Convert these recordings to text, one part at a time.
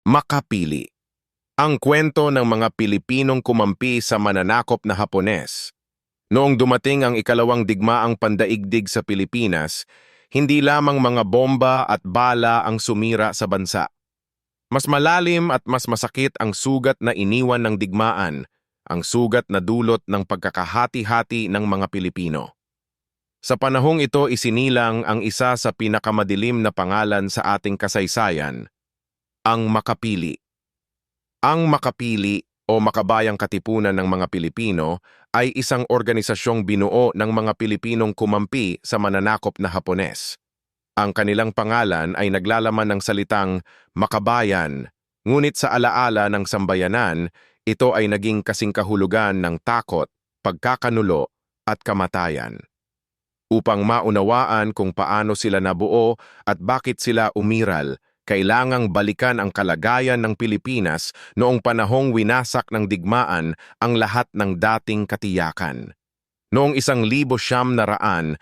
Makapili. Ang kwento ng mga Pilipinong kumampi sa mananakop na Hapones. Noong dumating ang ikalawang digmaang pandaigdig sa Pilipinas, hindi lamang mga bomba at bala ang sumira sa bansa. Mas malalim at mas masakit ang sugat na iniwan ng digmaan, ang sugat na dulot ng pagkakahati-hati ng mga Pilipino. Sa panahong ito isinilang ang isa sa pinakamadilim na pangalan sa ating kasaysayan, ang Makapili. Ang Makapili o Makabayang Katipunan ng mga Pilipino ay isang organisasyong binuo ng mga Pilipinong kumampi sa mananakop na Hapones. Ang kanilang pangalan ay naglalaman ng salitang makabayan, ngunit sa alaala ng sambayanan, ito ay naging kasing kahulugan ng takot, pagkakanulo at kamatayan. Upang maunawaan kung paano sila nabuo at bakit sila umiral, kailangang balikan ang kalagayan ng Pilipinas noong panahong winasak ng digmaan ang lahat ng dating katiyakan. Noong 1941,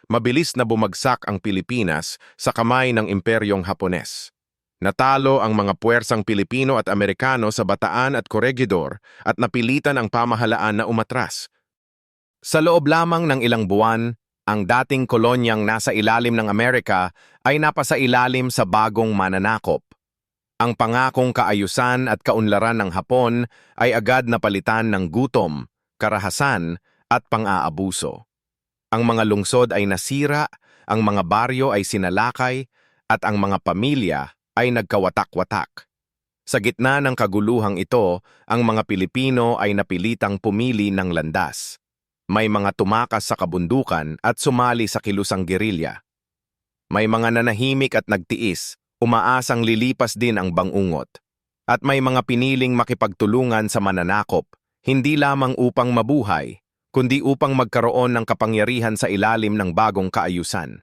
mabilis na bumagsak ang Pilipinas sa kamay ng Imperyong Hapones. Natalo ang mga puwersang Pilipino at Amerikano sa Bataan at Corregidor at napilitan ang pamahalaan na umatras. Sa loob lamang ng ilang buwan, ang dating kolonyang nasa ilalim ng Amerika ay napasailalim sa bagong mananakop. Ang pangakong kaayusan at kaunlaran ng Hapon ay agad napalitan ng gutom, karahasan at pang-aabuso. Ang mga lungsod ay nasira, ang mga baryo ay sinalakay, at ang mga pamilya ay nagkawatak-watak. Sa gitna ng kaguluhang ito, ang mga Pilipino ay napilitang pumili ng landas. May mga tumakas sa kabundukan at sumali sa kilusang gerilya. May mga nanahimik at nagtiis, umaasang lilipas din ang bangungot. At may mga piniling makipagtulungan sa mananakop, hindi lamang upang mabuhay, kundi upang magkaroon ng kapangyarihan sa ilalim ng bagong kaayusan.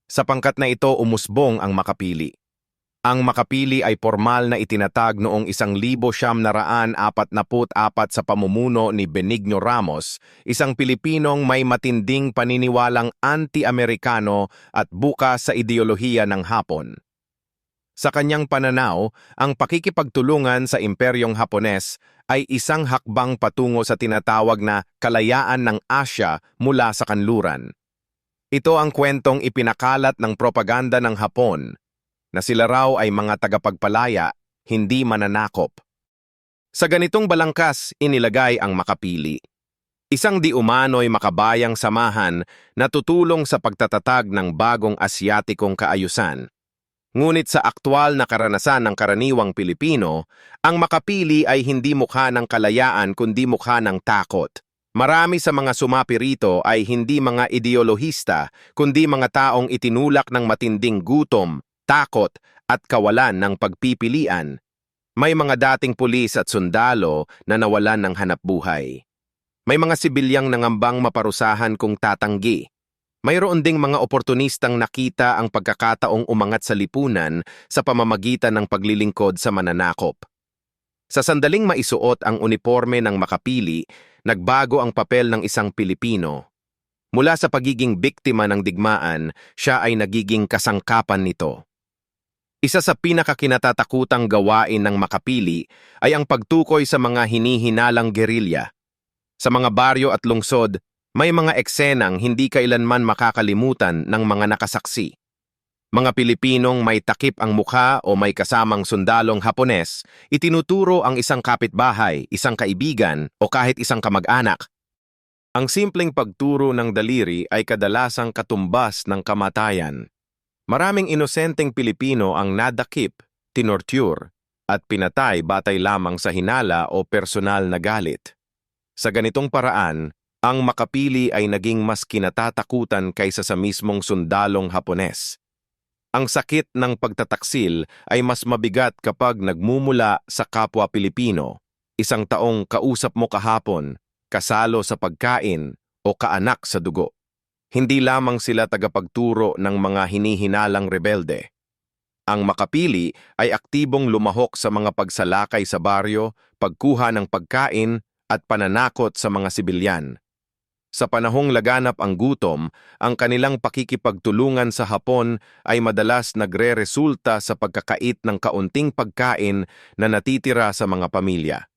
Sa pangkat na ito umusbong ang Makapili. Ang Makapili ay formal na itinatag noong 1944 sa pamumuno ni Benigno Ramos, isang Pilipinong may matinding paniniwalang anti-Amerikano at bukas sa ideolohiya ng Hapon. Sa kanyang pananaw, ang pakikipagtulungan sa Imperyong Hapones ay isang hakbang patungo sa tinatawag na kalayaan ng Asya mula sa kanluran. Ito ang kwentong ipinakalat ng propaganda ng Hapon, na sila raw ay mga tagapagpalaya, hindi mananakop. Sa ganitong balangkas, inilagay ang Makapili. Isang di umano'y makabayang samahan na tutulong sa pagtatatag ng bagong Asyatikong kaayusan. Ngunit sa aktwal na karanasan ng karaniwang Pilipino, ang Makapili ay hindi mukha ng kalayaan kundi mukha ng takot. Marami sa mga sumapi rito ay hindi mga ideolohista kundi mga taong itinulak ng matinding gutom, takot at kawalan ng pagpipilian. May mga dating pulis at sundalo na nawalan ng hanapbuhay. May mga sibilyang nangambang maparusahan kung tatanggi. Mayroon ding mga oportunistang nakita ang pagkakataong umangat sa lipunan sa pamamagitan ng paglilingkod sa mananakop. Sa sandaling maisuot ang uniforme ng Makapili, nagbago ang papel ng isang Pilipino. Mula sa pagiging biktima ng digmaan, siya ay nagiging kasangkapan nito. Isa sa pinakakinatatakutang gawain ng Makapili ay ang pagtukoy sa mga hinihinalang gerilya. Sa mga baryo at lungsod, may mga eksenang hindi kailanman makakalimutan ng mga nakasaksi. Mga Pilipinong may takip ang mukha o may kasamang sundalong Hapones, itinuturo ang isang kapitbahay, isang kaibigan o kahit isang kamag-anak. Ang simpleng pagturo ng daliri ay kadalasang katumbas ng kamatayan. Maraming inosenteng Pilipino ang nadakip, tinorture, at pinatay batay lamang sa hinala o personal na galit. Sa ganitong paraan, ang Makapili ay naging mas kinatatakutan kaysa sa mismong sundalong Hapones. Ang sakit ng pagtataksil ay mas mabigat kapag nagmumula sa kapwa Pilipino, isang taong kausap mo kahapon, kasalo sa pagkain o kaanak sa dugo. Hindi lamang sila tagapagturo ng mga hinihinalang rebelde. Ang Makapili ay aktibong lumahok sa mga pagsalakay sa baryo, pagkuha ng pagkain at pananakot sa mga sibilyan. Sa panahong laganap ang gutom, ang kanilang pakikipagtulungan sa Hapon ay madalas nagre-resulta sa pagkakait ng kaunting pagkain na natitira sa mga pamilya.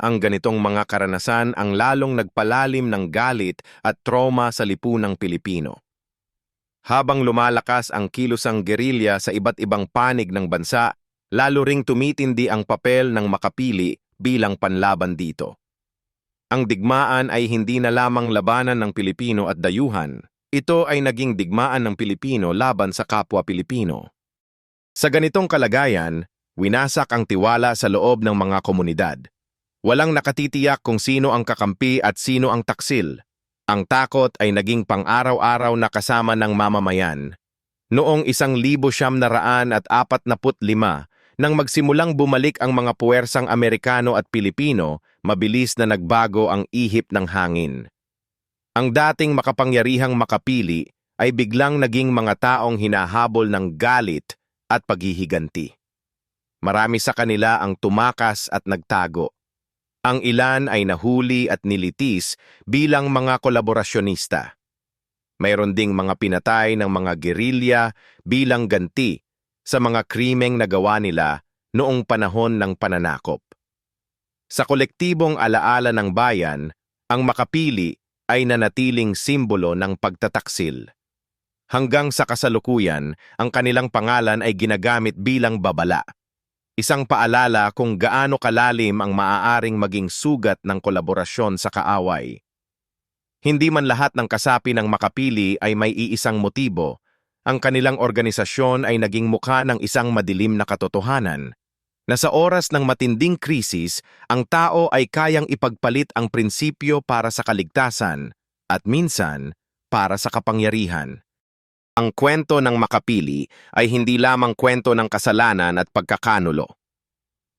Ang ganitong mga karanasan ang lalong nagpalalim ng galit at trauma sa lipunang Pilipino. Habang lumalakas ang kilusang gerilya sa iba't ibang panig ng bansa, lalo ring tumitindi ang papel ng makapili bilang panlaban dito. Ang digmaan ay hindi na lamang labanan ng Pilipino at dayuhan. Ito ay naging digmaan ng Pilipino laban sa kapwa Pilipino. Sa ganitong kalagayan, winasak ang tiwala sa loob ng mga komunidad. Walang nakatitiyak kung sino ang kakampi at sino ang taksil. Ang takot ay naging pang-araw-araw na kasama ng mamamayan. Noong 1945, nang magsimulang bumalik ang mga puwersang Amerikano at Pilipino, mabilis na nagbago ang ihip ng hangin. Ang dating makapangyarihang makapili ay biglang naging mga taong hinahabol ng galit at paghihiganti. Marami sa kanila ang tumakas at nagtago. Ang ilan ay nahuli at nilitis bilang mga kolaborasyonista. Mayroon ding mga pinatay ng mga gerilya bilang ganti sa mga krimeng nagawa nila noong panahon ng pananakop. Sa kolektibong alaala ng bayan, ang makapili ay nanatiling simbolo ng pagtataksil. Hanggang sa kasalukuyan, ang kanilang pangalan ay ginagamit bilang babala. Isang paalala kung gaano kalalim ang maaaring maging sugat ng kolaborasyon sa kaaway. Hindi man lahat ng kasapi ng makapili ay may iisang motibo. Ang kanilang organisasyon ay naging mukha ng isang madilim na katotohanan, na sa oras ng matinding krisis, ang tao ay kayang ipagpalit ang prinsipyo para sa kaligtasan at minsan para sa kapangyarihan. Ang kwento ng makapili ay hindi lamang kwento ng kasalanan at pagkakanulo.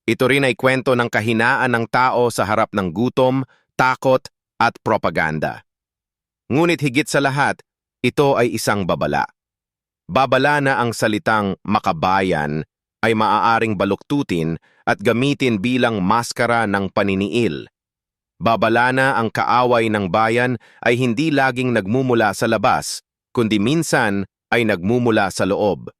Ito rin ay kwento ng kahinaan ng tao sa harap ng gutom, takot at propaganda. Ngunit higit sa lahat, ito ay isang babala. Babala na ang salitang makabayan ay maaaring baluktutin at gamitin bilang maskara ng paniniil. Babala na ang kaaway ng bayan ay hindi laging nagmumula sa labas, kundi minsan ay nagmumula sa loob.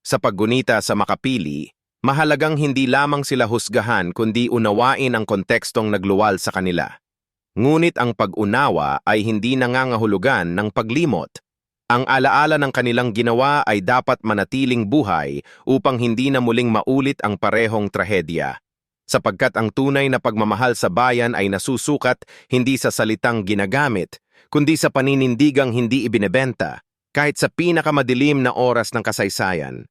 Sa paggunita sa makapili, mahalagang hindi lamang sila husgahan kundi unawain ang kontekstong nagluwal sa kanila. Ngunit ang pag-unawa ay hindi nangangahulugan ng paglimot. Ang alaala ng kanilang ginawa ay dapat manatiling buhay upang hindi na muling maulit ang parehong trahedya. Sapagkat ang tunay na pagmamahal sa bayan ay nasusukat hindi sa salitang ginagamit, kundi sa paninindigang hindi ibinebenta, kahit sa pinakamadilim na oras ng kasaysayan.